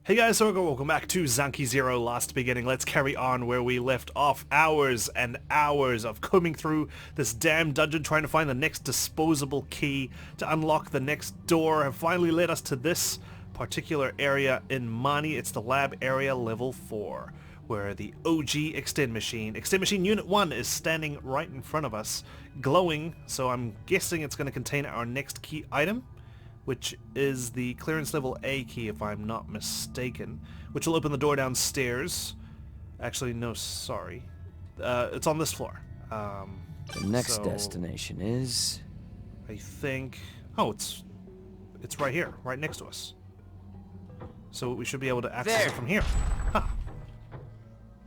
Hey guys, so welcome back to Zanki Zero Last Beginning. Let's carry on where we left off. Hours and hours of combing through this damn dungeon trying to find the next disposable key to unlock the next door have finally led us to this particular area in Mani. It's the lab area level 4, where the OG Xtend Machine Unit 1 is standing right in front of us, glowing, so I'm guessing it's going to contain our next key item, which is the clearance level A key, if I'm not mistaken, which will open the door downstairs. Actually, no, sorry. It's on this floor. The next destination is... I think... Oh, it's right here, right next to us. So we should be able to access it from here. Huh.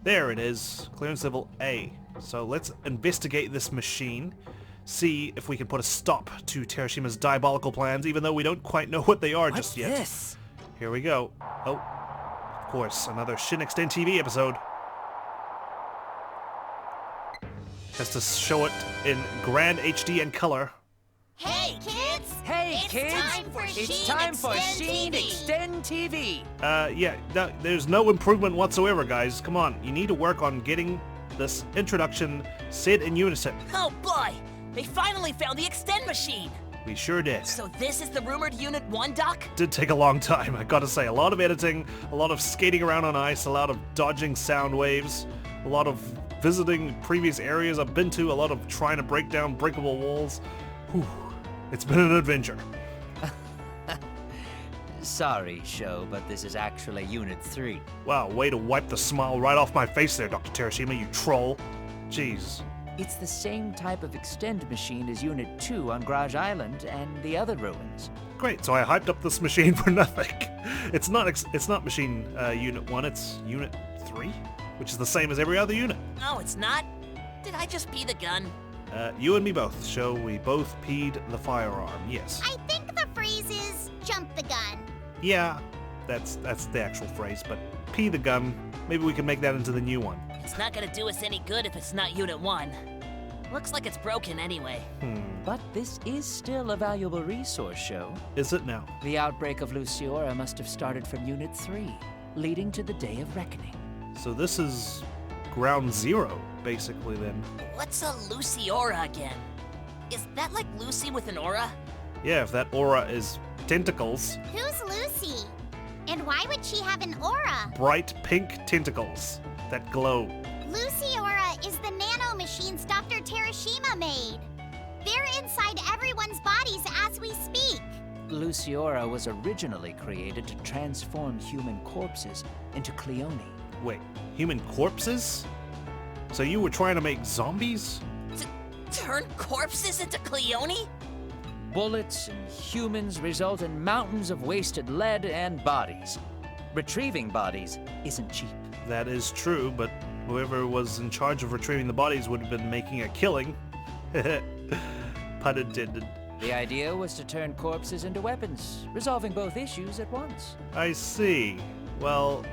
There it is, clearance level A. So let's investigate this machine. See if we can put a stop to Teresima's diabolical plans, even though we don't quite know what they are just yet. What's this? Here we go. Oh, of course, another Shin Xtend TV episode. Has to show it in grand HD and color. Hey kids! Hey kids! It's time for Shin Xtend TV! Yeah, no, there's no improvement whatsoever, guys. Come on, you need to work on getting this introduction said in unison. Oh boy! They finally found the Xtend Machine! We sure did. So this is the rumored Unit 1, Doc? Did take a long time, I gotta say. A lot of editing, a lot of skating around on ice, a lot of dodging sound waves, a lot of visiting previous areas I've been to, a lot of trying to break down breakable walls. Whew. It's been an adventure. Sorry, show, but this is actually Unit 3. Wow, way to wipe the smile right off my face there, Dr. Teresina, you troll. Jeez. It's the same type of Xtend machine as Unit 2 on Garage Island and the other ruins. Great, so I hyped up this machine for nothing. It's not machine Unit 1, it's Unit 3, which is the same as every other unit. No, it's not. Did I just pee the gun? You and me both, so we both peed the firearm, yes. I think the phrase is jump the gun. Yeah, that's the actual phrase, but pee the gun, maybe we can make that into the new one. It's not gonna do us any good if it's not Unit 1. Looks like it's broken anyway. But this is still a valuable resource, show. Is it now? The outbreak of Luciora must have started from Unit 3, leading to the Day of Reckoning. So this is ground zero, basically, then. What's a Luciora again? Is that like Lucy with an aura? Yeah, if that aura is tentacles. Who's Lucy? And why would she have an aura? Bright pink tentacles that glow. Lucy Aura is the nano machines Dr. Teresina made. They're inside everyone's bodies as we speak. Luciora was originally created to transform human corpses into Cleone. Wait, human corpses? So you were trying to make zombies? Turn corpses into Cleone? Bullets and humans result in mountains of wasted lead and bodies. Retrieving bodies isn't cheap. That is true, but whoever was in charge of retrieving the bodies would have been making a killing. Pun intended. The idea was to turn corpses into weapons, resolving both issues at once. I see. Well,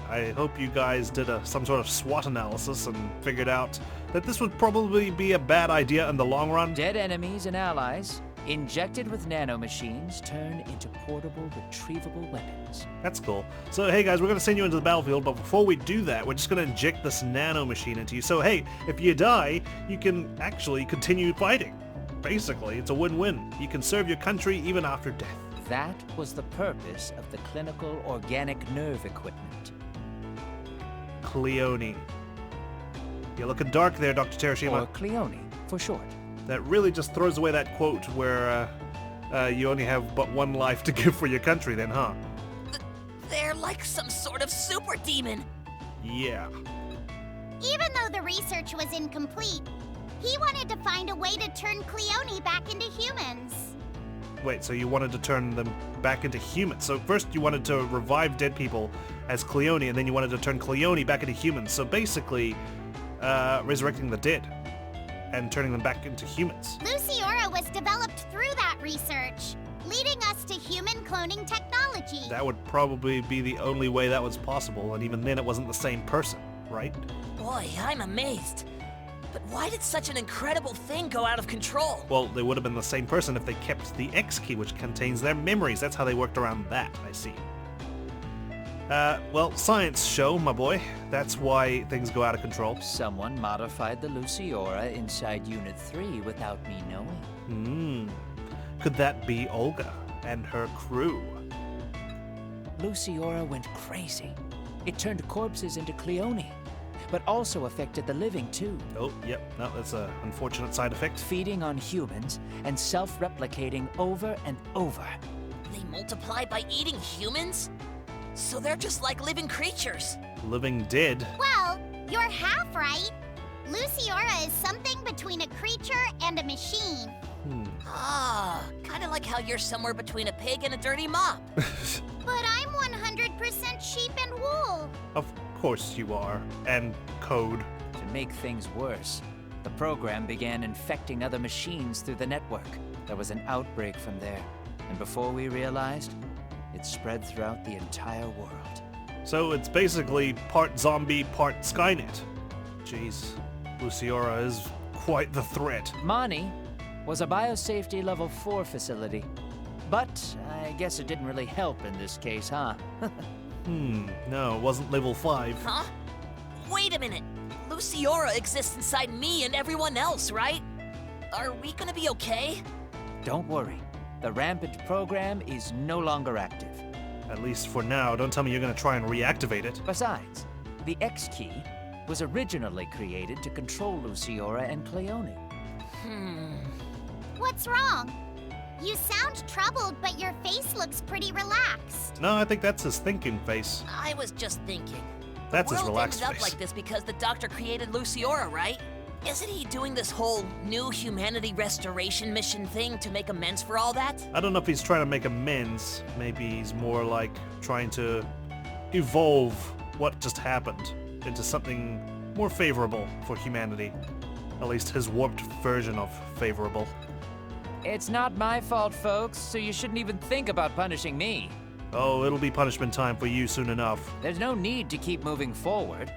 I hope you guys did some sort of SWOT analysis and figured out that this would probably be a bad idea in the long run. Dead enemies and allies, injected with nanomachines, turn into portable, retrievable weapons. That's cool. So hey guys, we're going to send you into the battlefield, but before we do that, we're just going to inject this nanomachine into you. So hey, if you die, you can actually continue fighting. Basically, it's a win-win. You can serve your country even after death. That was the purpose of the clinical organic nerve equipment. Cleone. You're looking dark there, Dr. Teresina. Or Cleone, for short. That really just throws away that quote where you only have but one life to give for your country then, huh? They're like some sort of super demon. Yeah. Even though the research was incomplete, he wanted to find a way to turn Cleone back into humans. Wait, so you wanted to turn them back into humans. So first you wanted to revive dead people as Cleone, and then you wanted to turn Cleone back into humans. So basically, resurrecting the dead and turning them back into humans. Lucy Aura was developed through that research, leading us to human cloning technology. That would probably be the only way that was possible, and even then it wasn't the same person, right? Boy, I'm amazed. But why did such an incredible thing go out of control? Well, they would have been the same person if they kept the X key, which contains their memories. That's how they worked around that, I see. Well, science show, my boy. That's why things go out of control. Someone modified the Luciora inside Unit 3 without me knowing. Could that be Olga and her crew? Luciora went crazy. It turned corpses into Cleone, but also affected the living too. Oh, yep. No, that's an unfortunate side effect. Feeding on humans and self-replicating over and over. They multiply by eating humans? So they're just like living creatures. Living dead. Well, you're half right. Luciora is something between a creature and a machine. Ah, kind of like how you're somewhere between a pig and a dirty mop. But I'm 100% sheep and wool. Of course you are. And code. To make things worse, the program began infecting other machines through the network. There was an outbreak from there, and before we realized, it spread throughout the entire world. So it's basically part zombie, part Skynet. Jeez, Luciora is quite the threat. Mani was a biosafety level 4 facility, but I guess it didn't really help in this case, huh? No, it wasn't level 5. Huh? Wait a minute. Luciora exists inside me and everyone else, right? Are we gonna be okay? Don't worry. The rampant program is no longer active. At least for now. Don't tell me you're gonna try and reactivate it. Besides, the X key was originally created to control Luciora and Cleone. What's wrong? You sound troubled, but your face looks pretty relaxed. No, I think that's his thinking face. I was just thinking. That's the his world relaxed ended face. up like this because the doctor created Luciora, right? Isn't he doing this whole new humanity restoration mission thing to make amends for all that? I don't know if he's trying to make amends. Maybe he's more like trying to evolve what just happened into something more favorable for humanity. At least his warped version of favorable. It's not my fault, folks, so you shouldn't even think about punishing me. Oh, it'll be punishment time for you soon enough. There's no need to keep moving forward.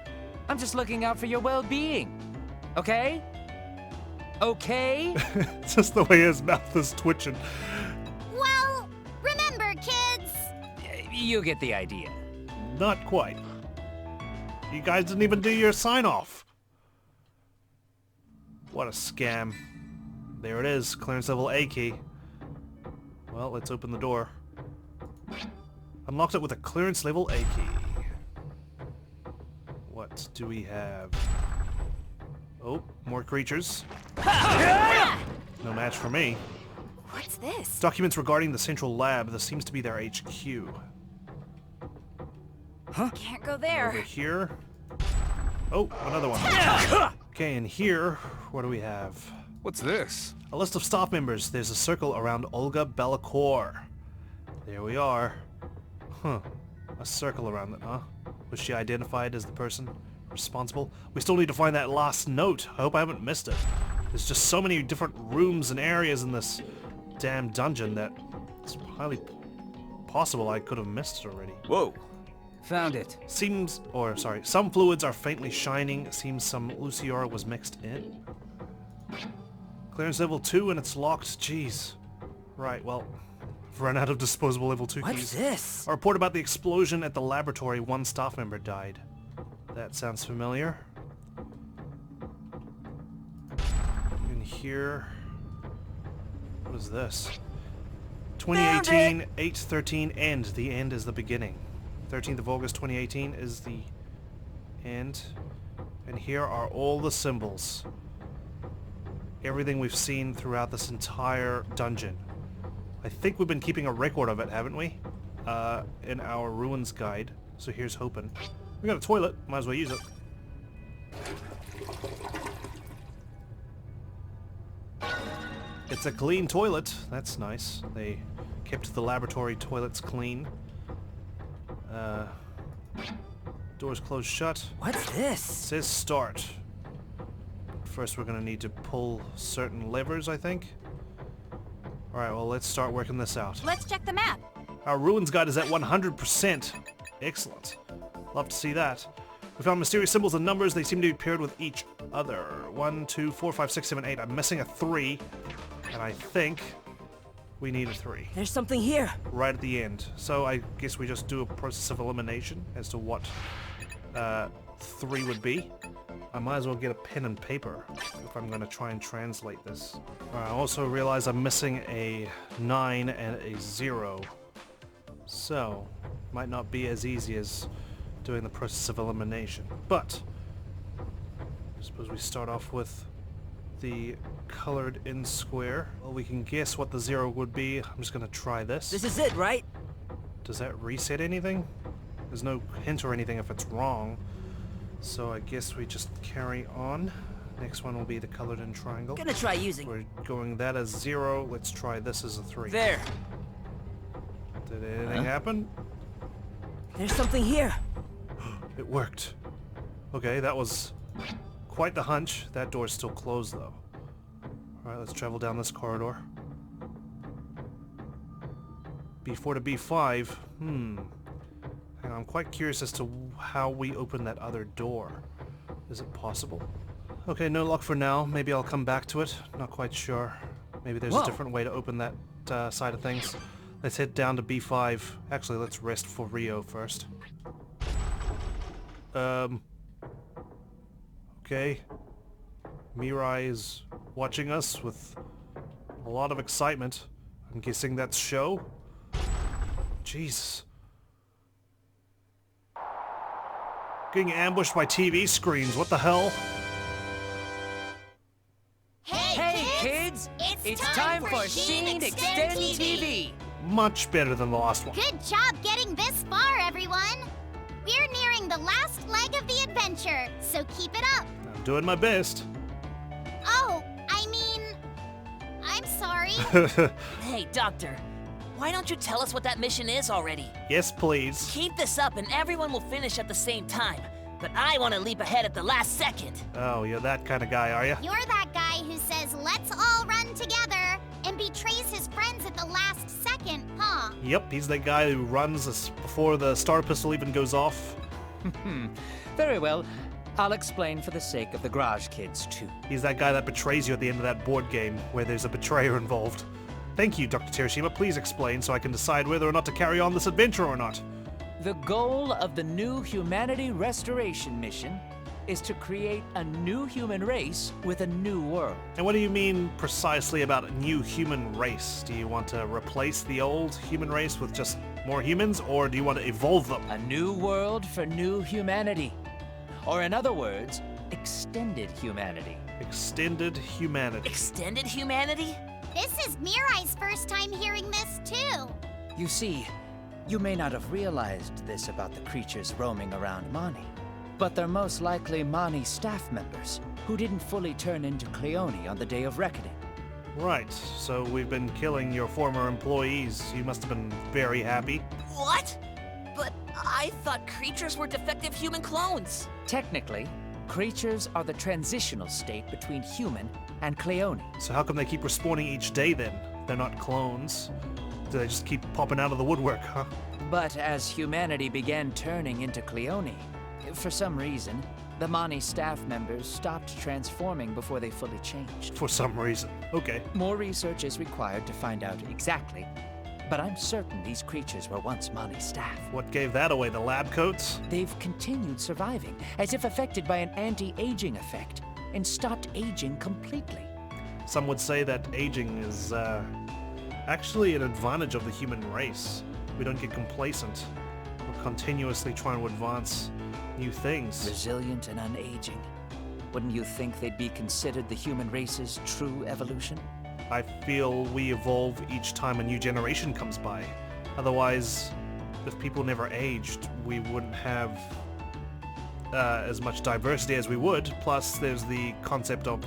I'm just looking out for your well-being. Okay? Okay? It's just the way his mouth is twitching. Well, remember, kids. You get the idea. Not quite. You guys didn't even do your sign-off. What a scam. There it is, clearance level A key. Well, let's open the door. Unlocked it with a clearance level A key. What do we have? Oh, more creatures. No match for me. What's this? Documents regarding the central lab. This seems to be their HQ. Can't go there. Over here. Oh, another one. Okay, and here, what do we have? What's this? A list of staff members. There's a circle around Olga Bellacour. There we are. Huh. A circle around it, huh? Was she identified as the person responsible? We still need to find that last note. I hope I haven't missed it. There's just so many different rooms and areas in this damn dungeon that it's highly possible I could have missed it already. Whoa. Found it. Some fluids are faintly shining. Seems some Luciora was mixed in. Clearance level 2 and it's locked. Jeez. Right, well, I've run out of disposable level 2 What's keys. this? A report about the explosion at the laboratory. One staff member died. That sounds familiar. In here... What is this? 2018, 8/13, end. The end is the beginning. 13th of August 2018 is the end. And here are all the symbols. Everything we've seen throughout this entire dungeon. I think we've been keeping a record of it, haven't we? In our ruins guide. So here's hoping. We got a toilet. Might as well use it. It's a clean toilet. That's nice. They kept the laboratory toilets clean. Doors closed shut. What's It this? says start. First we're gonna need to pull certain levers, I think. Alright, well let's start working this out. Let's check the map. Our ruins guide is at 100%. Excellent. Love to see that. We found mysterious symbols and numbers. They seem to be paired with each other. 1, 2, 4, 5, 6, 7, 8. I'm missing a 3. And I think We need a 3. There's something here. Right at the end. So I guess we just do a process of elimination as to what 3 would be. I might as well get a pen and paper if I'm going to try and translate this. I also realize I'm missing a 9 and a 0. So, might not be as easy as doing the process of elimination. But, I suppose we start off with the colored in square. Well, we can guess what the 0 would be. I'm just going to try this. This is it, right? Does that reset anything? There's no hint or anything if it's wrong. So I guess we just carry on. Next one will be the colored in triangle. Gonna try using. We're going that as 0. Let's try this as a 3. There. Did anything happen? There's something here. It worked. Okay, that was quite the hunch. That door's still closed though. Alright, let's travel down this corridor. B4 to B5. Hang on, I'm quite curious as to how we open that other door. Is it possible? Okay, no luck for now. Maybe I'll come back to it. Not quite sure. Maybe there's a different way to open that side of things. Let's head down to B5. Actually, let's rest for Rio first. Okay. Mirai is watching us with a lot of excitement. I'm guessing that's show? Jesus. Getting ambushed by TV screens, what the hell? Hey kids! It's time for Sheen Xtend TV! Much better than the last one. Good job getting this far, everyone. We're nearing the last leg of the adventure, so keep it up. I'm doing my best. Oh, I mean, I'm sorry. Hey, Doctor. Why don't you tell us what that mission is already? Yes, please. Keep this up and everyone will finish at the same time. But I want to leap ahead at the last second. Oh, you're that kind of guy, are you? You're that guy who says, let's all run together, and betrays his friends at the last second, huh? Yep, he's the guy who runs before the starter pistol even goes off. Very well. I'll explain for the sake of the garage kids, too. He's that guy that betrays you at the end of that board game where there's a betrayer involved. Thank you, Dr. Teresina. Please explain so I can decide whether or not to carry on this adventure or not. The goal of the New Humanity Restoration Mission is to create a new human race with a new world. And what do you mean precisely about a new human race? Do you want to replace the old human race with just more humans, or do you want to evolve them? A new world for new humanity. Or in other words, extended humanity. Extended humanity. Extended humanity? This is Mirai's first time hearing this, too. You see, you may not have realized this about the creatures roaming around Mani, but they're most likely Mani staff members who didn't fully turn into Cleone on the Day of Reckoning. Right, so we've been killing your former employees. You must have been very happy. What? But I thought creatures were defective human clones. Technically, creatures are the transitional state between human and Cleone. So how come they keep respawning each day then? They're not clones. Do they just keep popping out of the woodwork, huh? But as humanity began turning into Cleone, for some reason, the Mani staff members stopped transforming before they fully changed. For some reason. Okay. More research is required to find out exactly, but I'm certain these creatures were once Mani staff. What gave that away? The lab coats? They've continued surviving, as if affected by an anti-aging effect, and stopped aging completely. Some would say that aging is, actually an advantage of the human race. We don't get complacent. We're continuously trying to advance new things. Resilient and unaging. Wouldn't you think they'd be considered the human race's true evolution? I feel we evolve each time a new generation comes by. Otherwise, if people never aged, we wouldn't have as much diversity as we would. Plus, there's the concept of,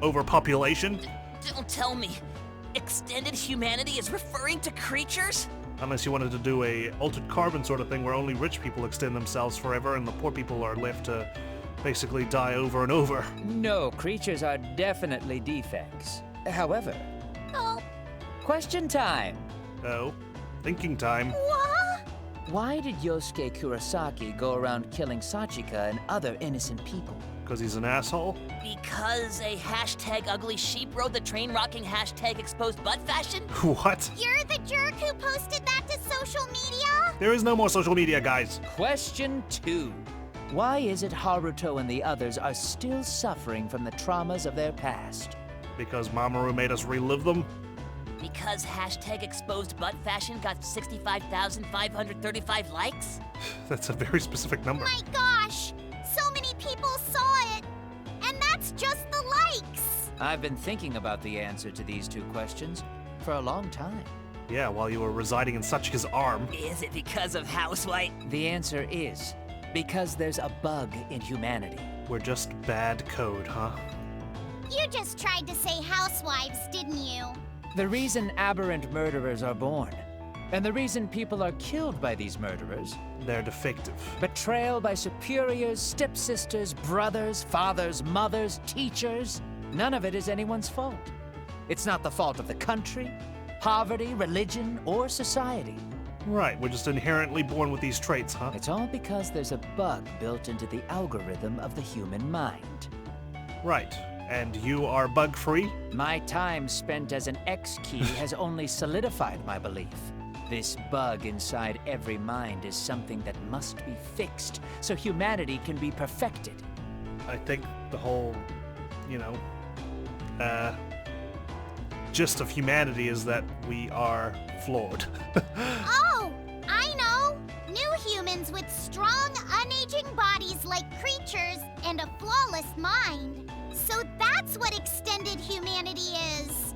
overpopulation. Don't tell me. Extended humanity is referring to creatures? Unless you wanted to do a altered carbon sort of thing where only rich people extend themselves forever and the poor people are left to basically die over and over. No, creatures are definitely defects. However, question time. Oh, thinking time. What? Why did Yosuke Kurosaki go around killing Sachika and other innocent people? Because he's an asshole? Because a hashtag ugly sheep rode the train rocking hashtag exposed butt fashion? What? You're the jerk who posted that to social media? There is no more social media, guys. Question 2. Why is it Haruto and the others are still suffering from the traumas of their past? Because Mamoru made us relive them? Because hashtag exposed butt fashion got 65,535 likes? That's a very specific number. My gosh! So many people saw it! And that's just the likes! I've been thinking about the answer to these 2 questions for a long time. Yeah, while you were residing in Sachika's arm. Is it because of Housewhite? The answer is because there's a bug in humanity. We're just bad code, huh? You just tried to say housewives, didn't you? The reason aberrant murderers are born, and the reason people are killed by these murderers, They're defective. betrayal by superiors, stepsisters, brothers, fathers, mothers, teachers, none of it is anyone's fault. It's not the fault of the country, poverty, religion, or society. Right, we're just inherently born with these traits, huh? It's all because there's a bug built into the algorithm of the human mind. Right. And you are bug-free? My time spent as an X-key has only solidified my belief. This bug inside every mind is something that must be fixed so humanity can be perfected. I think the whole, gist of humanity is that we are flawed. Oh! I know! New humans with strong, unaging bodies like creatures and a flawless mind. So that's what extended humanity is.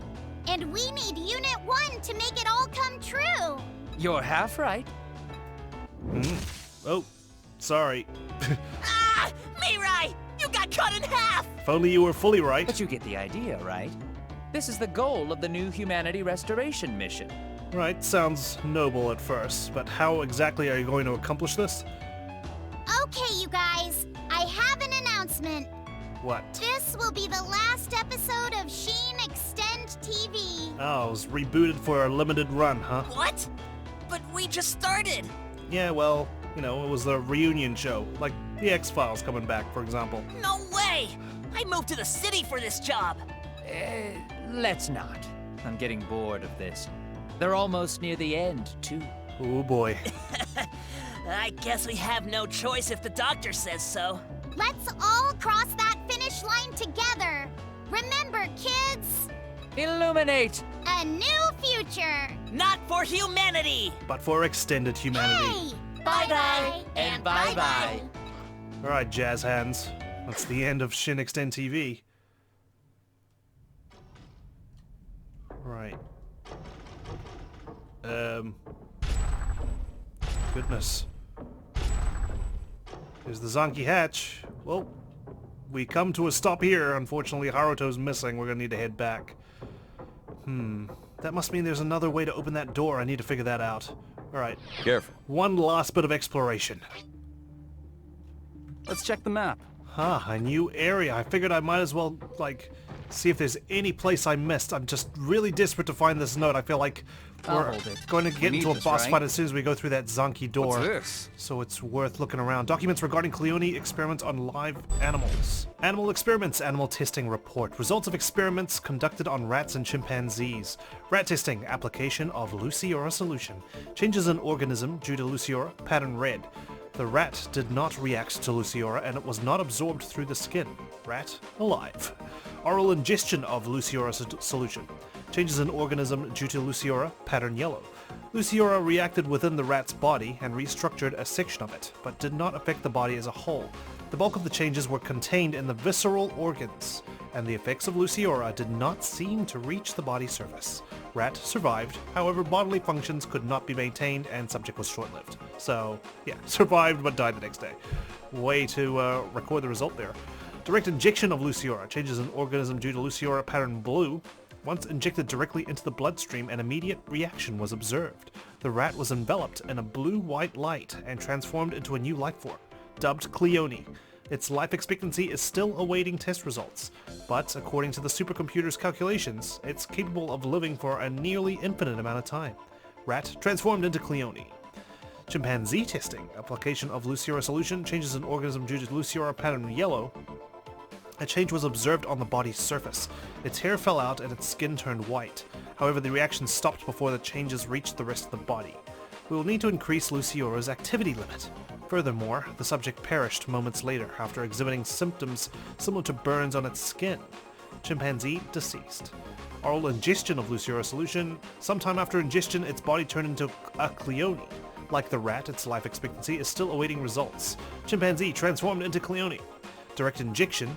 And we need Unit 1 to make it all come true. You're half right. Oh, sorry. Ah! Mirai! You got cut in half! If only you were fully right. But you get the idea, right? This is the goal of the new humanity restoration mission. Right, sounds noble at first, but how exactly are you going to accomplish this? Okay, you guys, I have an announcement. What? This will be the last episode of Sheen Xtend TV. Oh, it was rebooted for a limited run, huh? What? But we just started! Yeah, well, it was a reunion show, like the X-Files coming back, for example. No way! I moved to the city for this job! Let's not. I'm getting bored of this. They're almost near the end, too. Oh boy. I guess we have no choice if the doctor says so. Let's all cross that finish line together. Remember, kids, Illuminate! a new future. Not for humanity! But for extended humanity. Hey! Bye-bye and bye-bye. Alright, jazz hands. That's the end of Shin Extend TV. Right. Goodness. Here's the Zanki Hatch. Well, we come to a stop here. Unfortunately, Haruto's missing. We're gonna need to head back. That must mean there's another way to open that door. I need to figure that out. Alright. Careful. One last bit of exploration. Let's check the map. Huh, a new area. I figured I might as well, see if there's any place I missed. I'm just really desperate to find this note. I feel like I'll we're hold it. going to We get need into a this, boss right? fight as soon as we go through that Zanki Door. What's this? So it's worth looking around. Documents regarding Cleone experiments on live animals. Animal experiments, animal testing report. Results of experiments conducted on rats and chimpanzees. Rat testing, application of Luciora solution. Changes in organism due to Luciora, pattern red. The rat did not react to Luciora and it was not absorbed through the skin. Rat alive. Oral ingestion of Luciora solution. Changes in organism due to Luciora, pattern yellow. Luciora reacted within the rat's body and restructured a section of it, but did not affect the body as a whole. The bulk of the changes were contained in the visceral organs, and the effects of Luciora did not seem to reach the body surface. Rat survived, however bodily functions could not be maintained and subject was short-lived. So, yeah, survived but died the next day. Way to record the result there. Direct injection of Luciora. Changes in organism due to Luciora pattern blue. Once injected directly into the bloodstream, an immediate reaction was observed. The rat was enveloped in a blue-white light and transformed into a new life form, dubbed Cleone. Its life expectancy is still awaiting test results, but according to the supercomputer's calculations, it's capable of living for a nearly infinite amount of time. Rat transformed into Cleone. Chimpanzee testing. Application of Luciora solution. Changes in organism due to Luciora pattern yellow. A change was observed on the body's surface. Its hair fell out and its skin turned white. However, the reaction stopped before the changes reached the rest of the body. We will need to increase Luciora's activity limit. Furthermore, the subject perished moments later after exhibiting symptoms similar to burns on its skin. Chimpanzee deceased. Oral ingestion of Luciora solution. Sometime after ingestion, its body turned into a Cleone. Like the rat, its life expectancy is still awaiting results. Chimpanzee transformed into Cleone. Direct injection.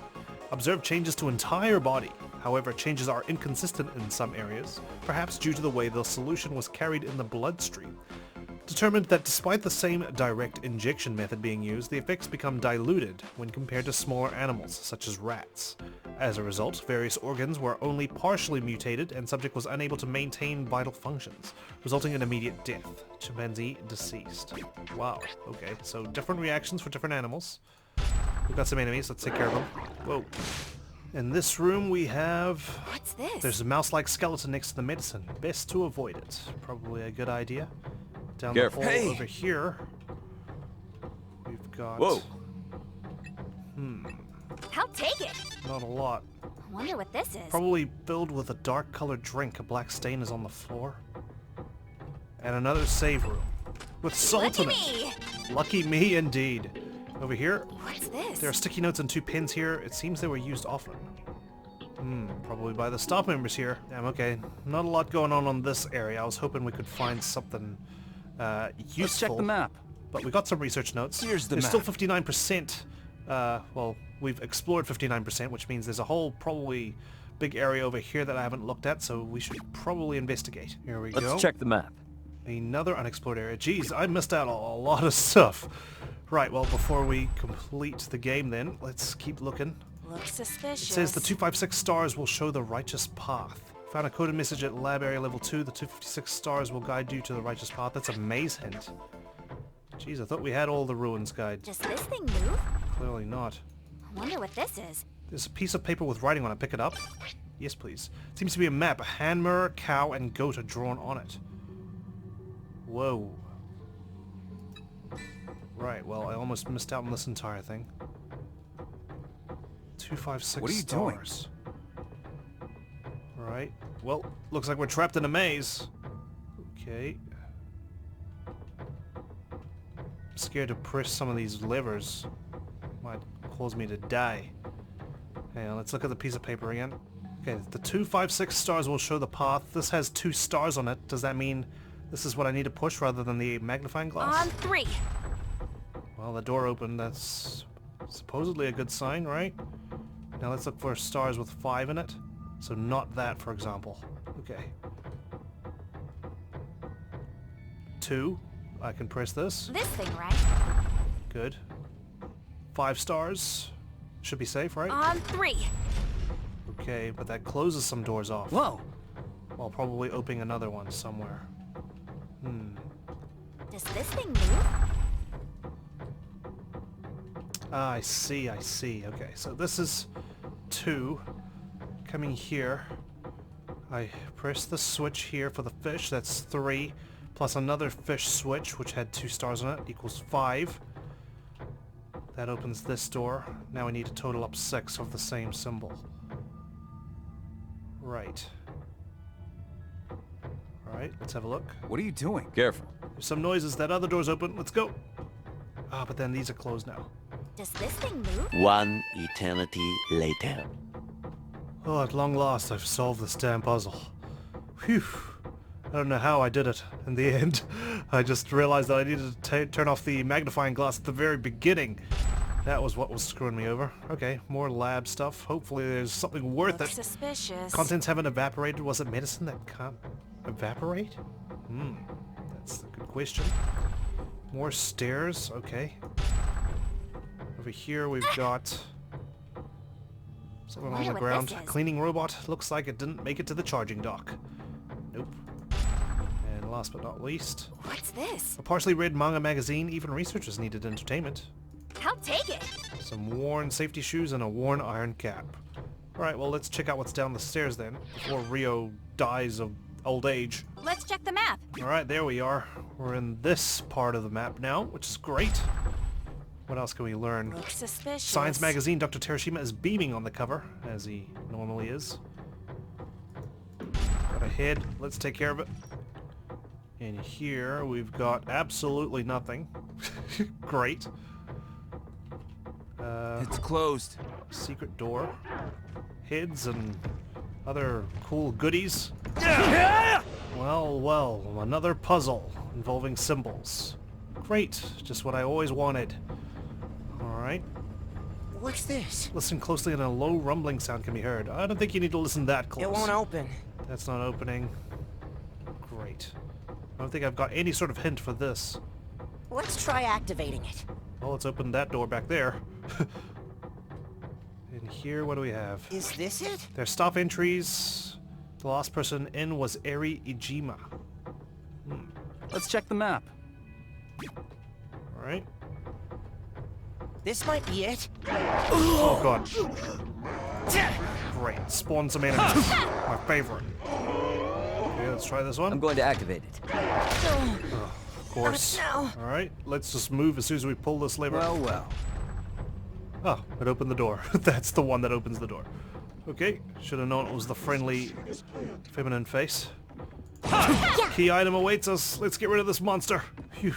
Observed changes to entire body. However, changes are inconsistent in some areas, perhaps due to the way the solution was carried in the bloodstream. Determined that despite the same direct injection method being used, the effects become diluted when compared to smaller animals, such as rats. As a result, various organs were only partially mutated and subject was unable to maintain vital functions, resulting in immediate death. Chimpanzee deceased. Wow, okay, so different reactions for different animals. We've got some enemies, let's take care of them. Whoa. In this room we have... What's this? There's a mouse-like skeleton next to the medicine. Best to avoid it. Probably a good idea. Down Careful. the hall Hey. over here, we've got... Whoa. I'll take it. Not a lot. I wonder what this is. Probably filled with a dark-colored drink. A black stain is on the floor. And another save room. With salt in Lucky it. me. Lucky me indeed. Over here, What's this? there are sticky notes and 2 pens here. It seems they were used often. Probably by the staff members here. Damn, okay. Not a lot going on this area. I was hoping we could find something useful. Let's check the map. But we got some research notes. Here's the There's map. still 59%. Well, we've explored 59%, which means there's a whole probably big area over here that I haven't looked at, so we should probably investigate. Here we go. Let's check the map. Another unexplored area. Jeez, I missed out on a lot of stuff. Right, well, before we complete the game then, let's keep looking. Looks suspicious. It says the 256 stars will show the righteous path. Found a coded message at lab area level 2. The 256 stars will guide you to the righteous path. That's a maze hint. Jeez, I thought we had all the ruins guide. Does this thing move? Clearly not. I wonder what this is. There's a piece of paper with writing on it. Pick it up. Yes, please. Seems to be a map. A hand mirror, cow, and goat are drawn on it. Whoa. Right, well, I almost missed out on this entire thing. 256 What are you doing? stars. Right. Well, looks like we're trapped in a maze. Okay. I'm scared to press some of these levers. Might cause me to die. Hang on, let's look at the piece of paper again. Okay, the 256 stars will show the path. This has 2 stars on it. Does that mean this is what I need to push rather than the magnifying glass? On 3. Well, the door opened. That's supposedly a good sign, right? Now let's look for stars with 5 in it. So not that, for example. Okay. 2. I can press this. This thing, right? Good. 5 stars. Should be safe, right? On 3. Okay, but that closes some doors off. Whoa! While probably opening another one somewhere. Does this thing move? Ah, I see, I see. Okay, so this is 2. Coming here. I press the switch here for the fish. That's 3. Plus another fish switch, which had 2 stars on it, equals 5. That opens this door. Now we need to total up 6 of the same symbol. Right. Alright, let's have a look. What are you doing? Careful. There's some noises. That other door's open. Let's go. Ah, but then these are closed now. Does this thing move? One eternity later. Oh, at long last, I've solved this damn puzzle. Phew. I don't know how I did it in the end. I just realized that I needed to turn off the magnifying glass at the very beginning. That was what was screwing me over. Okay, more lab stuff. Hopefully there's something worth Looks it. suspicious. Contents haven't evaporated. Was it medicine that can't evaporate? That's a good question. More stairs. Okay. Over here we've got something on wonder the what ground. this is. Cleaning robot. Looks like it didn't make it to the charging dock. Nope. And last but not least, What's this? a partially read manga magazine. Even researchers needed entertainment. I'll take it. Some worn safety shoes and a worn iron cap. Alright, well let's check out what's down the stairs then, before Rio dies of old age. Let's check the map. Alright, there we are. We're in this part of the map now, which is great. What else can we learn? Looks suspicious. Science magazine, Dr. Teresina is beaming on the cover, as he normally is. Got a head. Let's take care of it. And here we've got absolutely nothing. Great. It's closed. Secret door. Heads and other cool goodies. Well, well, another puzzle involving symbols. Great, just what I always wanted. Alright. What's this? Listen closely and a low rumbling sound can be heard. I don't think you need to listen that close. It won't open. That's not opening. Great. I don't think I've got any sort of hint for this. Let's try activating it. Well, let's open that door back there. And here, what do we have? Is this it? There's staff entries. The last person in was Eri Ijima. Let's check the map. Alright. This might be it. Oh god. Great. Spawn some enemies. My favorite. Okay, let's try this one. I'm going to activate it. Of course. Alright, let's just move as soon as we pull this lever. Well, well. Oh, it opened the door. That's the one that opens the door. Okay, should have known it was the friendly feminine face. Key item awaits us. Let's get rid of this monster. Phew.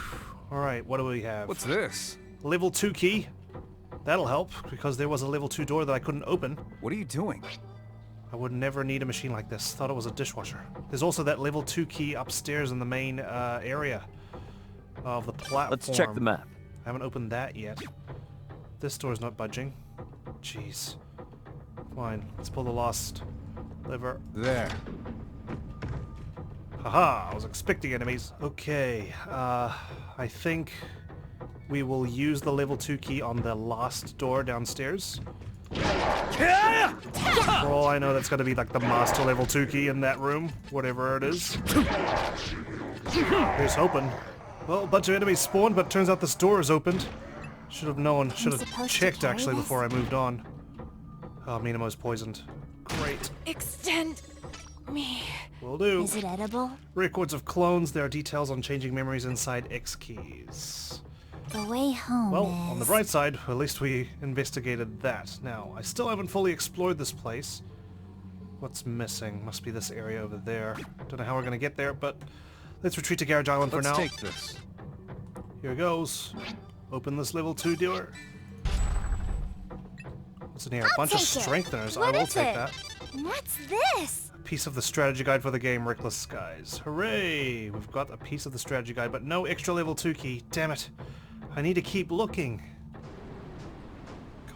Alright, what do we have? What's this? Level 2 key. That'll help, because there was a level 2 door that I couldn't open. What are you doing? I would never need a machine like this. Thought it was a dishwasher. There's also that level 2 key upstairs in the main area of the platform. Let's check the map. I haven't opened that yet. This door's not budging. Jeez. Fine. Let's pull the last lever. There. Haha, I was expecting enemies. Okay, I think we will use the level 2 key on the last door downstairs. For all I know, that's going to be like the master level 2 key in that room, whatever it is. Here's hoping. Well, a bunch of enemies spawned, but it turns out this door is opened. Should have known, should have checked actually before I moved on. Oh, Minamo's poisoned. Great. Extend me. Will do. Is it edible? Records of clones, there are details on changing memories inside X keys. The way home Well, is... on the bright side, at least we investigated that. Now, I still haven't fully explored this place. What's missing? Must be this area over there. Don't know how we're gonna get there, but let's retreat to Garage Island for now. Let's take this. Here goes. Open this level 2 door. What's in here? A bunch of take it. strengtheners. I What will is take it? that. What's this? A piece of the strategy guide for the game, Reckless Skies. Hooray! We've got a piece of the strategy guide, but no extra level 2 key. Damn it. I need to keep looking.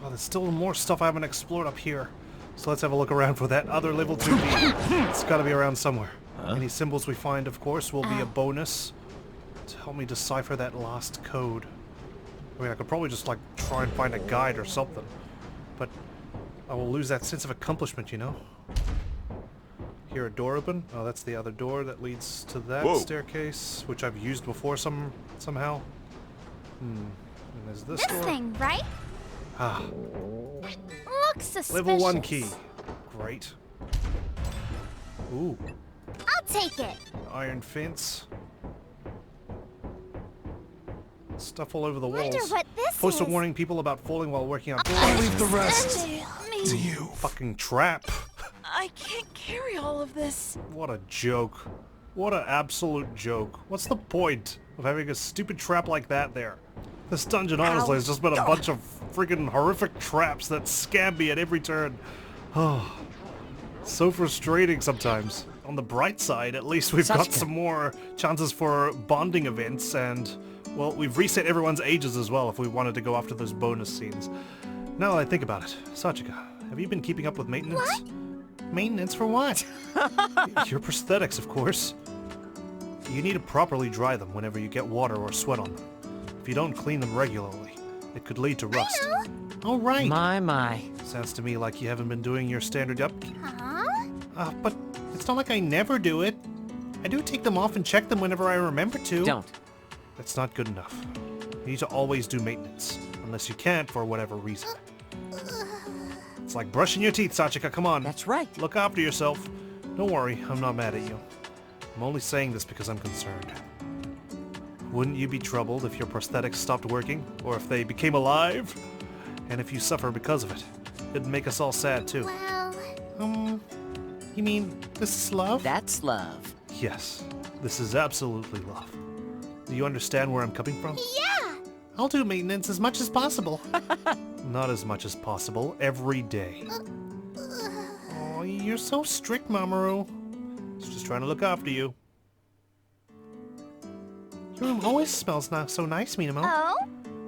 God, there's still more stuff I haven't explored up here. So let's have a look around for that other level 2 key. It's gotta be around somewhere. Any symbols we find, of course, will be a bonus to help me decipher that last code. I mean, I could probably just, like, try and find a guide or something. But I will lose that sense of accomplishment, you know? Hear a door open? Oh, that's the other door that leads to that staircase, which I've used before somehow. And there's this door. thing, right? Ah, Looks suspicious. level 1 key. Great. Ooh, I'll take it. iron fence. Stuff all over the Wonder walls. what this Poster is. warning people about falling while working outdoors. I'll leave the rest Me. to you. Fucking trap. I can't carry all of this. What a joke. What an absolute joke. What's the point of having a stupid trap like that there? This dungeon honestly has just been a bunch of freaking horrific traps that scab me at every turn. Oh, so frustrating sometimes. On the bright side, at least we've got some more chances for bonding events and, well, we've reset everyone's ages as well if we wanted to go after those bonus scenes. Now that I think about it, Sachika, have you been keeping up with maintenance? What? Maintenance for what? Your prosthetics, of course. You need to properly dry them whenever you get water or sweat on them. If you don't clean them regularly, it could lead to rust. Oh, right. My. Sounds to me like you haven't been doing your standard upkeep. Huh? But it's not like I never do it. I do take them off and check them whenever I remember to. Don't. That's not good enough. You need to always do maintenance, unless you can't for whatever reason. It's like brushing your teeth, Sachika, come on. That's right. Look after yourself. Don't worry, I'm not mad at you. I'm only saying this because I'm concerned. Wouldn't you be troubled if your prosthetics stopped working, or if they became alive? And if you suffer because of it, it'd make us all sad too. Well, You mean this is love? That's love. Yes, this is absolutely love. Do you understand where I'm coming from? yeah! I'll do maintenance as much as possible. Not as much as possible, every day. Oh, you're so strict, Mamoru. It's just trying to look after you. Your room always smells so nice, Minamo. Oh?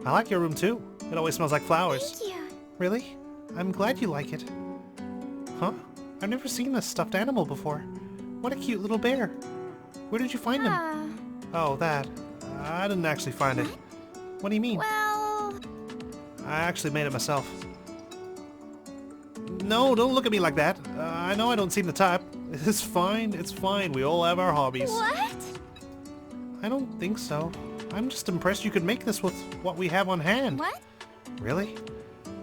I like your room too. It always smells like flowers. Thank you. Really? I'm glad you like it. Huh? I've never seen this stuffed animal before. What a cute little bear. Where did you find him? Oh, that. I didn't actually find it. What do you mean? Well, I actually made it myself. No, don't look at me like that. I know I don't seem the type. It's fine, it's fine. We all have our hobbies. what? I don't think so. I'm just impressed you could make this with what we have on hand. What? Really?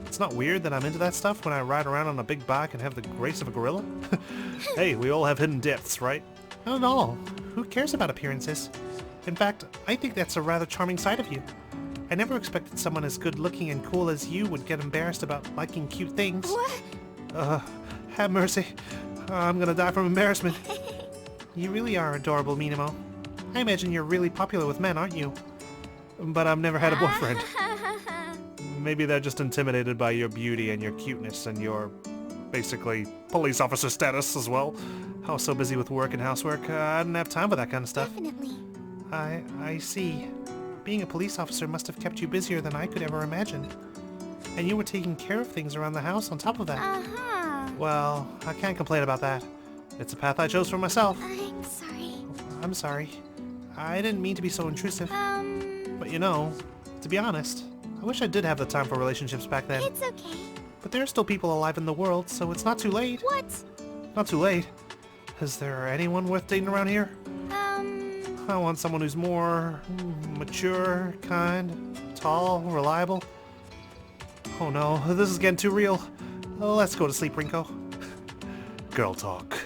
It's not weird that I'm into that stuff when I ride around on a big bike and have the grace of a gorilla? Hey, we all have hidden depths, right? Not at all. Who cares about appearances? In fact, I think that's a rather charming side of you. I never expected someone as good looking and cool as you would get embarrassed about liking cute things. What? Have mercy. I'm gonna die from embarrassment. You really are adorable, Minamo. I imagine you're really popular with men, aren't you? But I've never had a boyfriend. Maybe they're just intimidated by your beauty and your cuteness and your, basically, police officer status as well. I was so busy with work and housework, I didn't have time for that kind of stuff. Definitely. I see. Being a police officer must have kept you busier than I could ever imagine. And you were taking care of things around the house on top of that. Uh-huh. Well, I can't complain about that. It's a path I chose for myself. I'm sorry. I'm sorry. I didn't mean to be so intrusive. But you know, to be honest, I wish I did have the time for relationships back then. It's okay. But there are still people alive in the world, so it's not too late. What? Not too late. Is there anyone worth dating around here? I want someone who's more mature, kind, tall, reliable. Oh no, this is getting too real. Let's go to sleep, Rinko. Girl talk.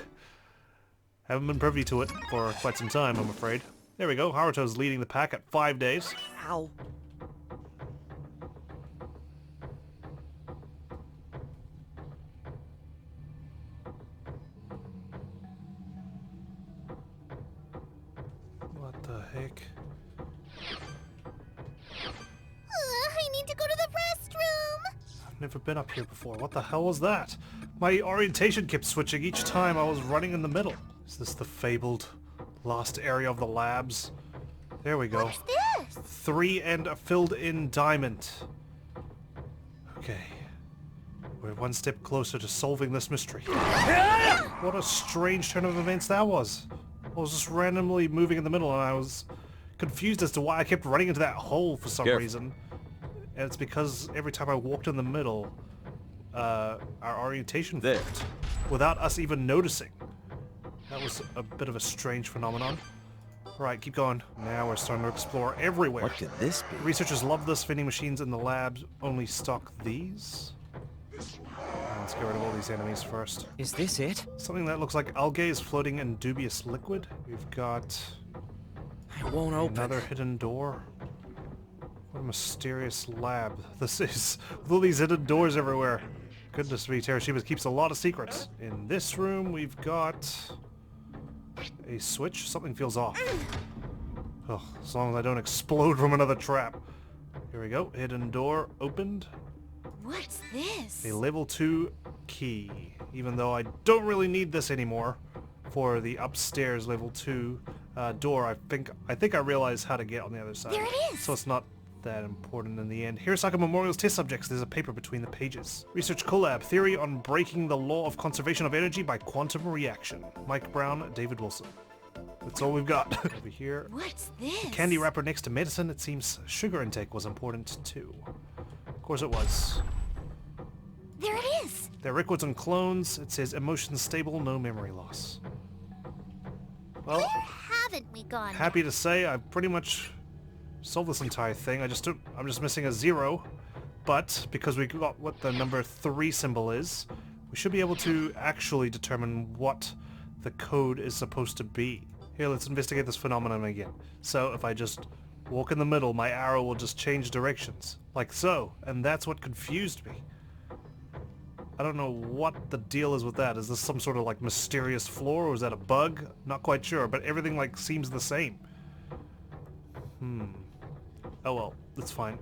Haven't been privy to it for quite some time, I'm afraid. There we go, Haruto's leading the pack at 5 days. Ow. What the heck? I need to go to the restroom. I've never been up here before. What the hell was that? My orientation kept switching each time I was running in the middle. Is this the fabled lost area of the labs? There we go. What's this? 3 and a filled-in diamond. Okay. We're one step closer to solving this mystery. What a strange turn of events that was. I was just randomly moving in the middle and I was confused as to why I kept running into that hole for some reason. And it's because every time I walked in the middle, our orientation flipped without us even noticing. That was a bit of a strange phenomenon. Right, keep going. Now we're starting to explore everywhere. What could this be? Researchers love this. Vending machines in the labs only stock these. Let's get rid of all these enemies first. Is this it? Something that looks like algae is floating in dubious liquid. We've got It won't open. another hidden door. What a mysterious lab this is. With all these hidden doors everywhere. Goodness me, Teresina keeps a lot of secrets. In this room we've got a switch. Something feels off. Oh, as long as I don't explode from another trap. Here we go. Hidden door opened. What's this? A level 2 key. Even though I don't really need this anymore for the upstairs level 2 door. I think I realized how to get on the other side. There it is. So it's not that important in the end. Hirosaka Memorial's test subjects. There's a paper between the pages. Research collab. Theory on breaking the law of conservation of energy by quantum reaction. Mike Brown, David Wilson. That's all we've got. Over here. What's this? Candy wrapper next to medicine. It seems sugar intake was important too. Of course it was. There it is. They're records on clones. It says emotions stable, no memory loss. Well, Where haven't we gone? happy to say I've pretty much solved this entire thing. I'm just missing a 0. But because we got what the number 3 symbol is, we should be able to actually determine what the code is supposed to be. Here, let's investigate this phenomenon again. So if I just walk in the middle, my arrow will just change directions. Like so. And that's what confused me. I don't know what the deal is with that. Is this some sort of like mysterious floor, or is that a bug? Not quite sure, but everything like seems the same. Oh well, that's fine.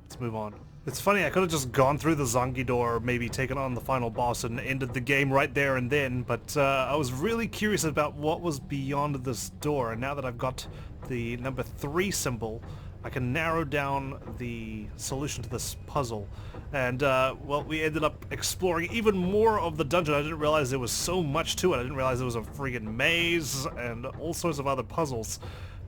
Let's move on. It's funny, I could have just gone through the Zanki Door, maybe taken on the final boss and ended the game right there and then, but I was really curious about what was beyond this door, and now that I've got the number 3 symbol, I can narrow down the solution to this puzzle. And, well, we ended up exploring even more of the dungeon. I didn't realize there was so much to it. I didn't realize there was a friggin' maze and all sorts of other puzzles.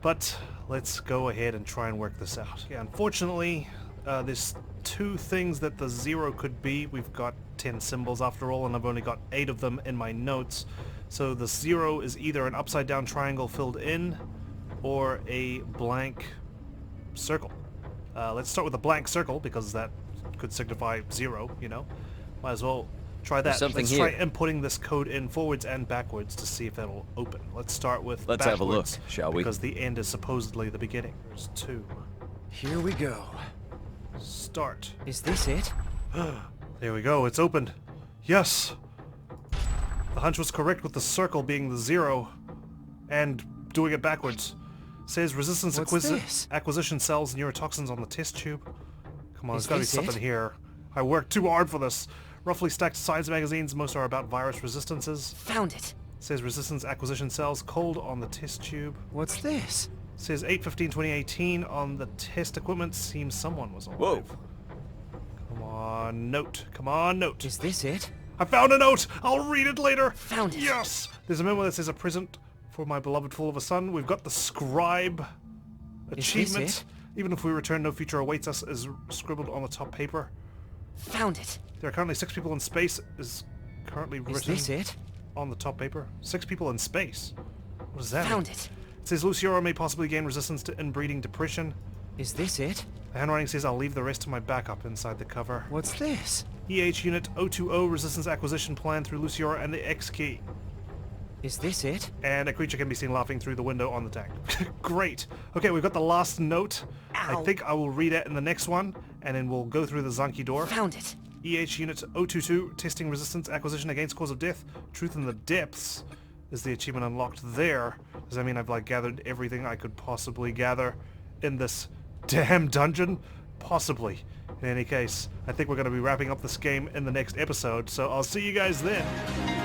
But let's go ahead and try and work this out. Yeah, unfortunately, there's 2 things that the 0 could be. We've got 10 symbols after all, and I've only got 8 of them in my notes. So the 0 is either an upside down triangle filled in, or a blank circle. Let's start with a blank circle, because that could signify 0, you know. Might as well try that. Let's try inputting this code in forwards and backwards to see if that'll open. Let's start with Let's have a look, shall we? Because the end is supposedly the beginning. There's 2. Here we go. Start. Is this it? There we go, it's opened. Yes! The hunch was correct with the circle being the 0, and doing it backwards. Says resistance acquisition cells, neurotoxins on the test tube. Come on, there's gotta be something here. I worked too hard for this. Roughly stacked science magazines, most are about virus resistances. Found it. Says resistance acquisition cells, cold on the test tube. What's this? Says 8/15/2018 on the test equipment. Seems someone was alive. Whoa. Come on, note. Come on, note. Is this it? I found a note! I'll read it later! Found it. Yes! There's a memo that says a present for my beloved fool of a son. We've got the scribe achievement. Is this it? Even if we return, no future awaits us, is scribbled on the top paper. Found it. There are currently 6 people in space, is currently Is written this it? on the top paper. 6 people in space? What does that Found mean? it. It says Luciora may possibly gain resistance to inbreeding depression. Is this it? The handwriting says I'll leave the rest to my backup inside the cover. What's this? EH Unit 020 resistance acquisition plan through Luciora and the X key. Is this it? And a creature can be seen laughing through the window on the tank. Great. Okay, we've got the last note. Ow. I think I will read it in the next one, and then we'll go through the Zanki Door. Found it. EH Unit 022, testing resistance acquisition against cause of death. Truth in the depths is the achievement unlocked there. Does that mean I've like gathered everything I could possibly gather in this damn dungeon? Possibly. In any case, I think we're going to be wrapping up this game in the next episode, so I'll see you guys then.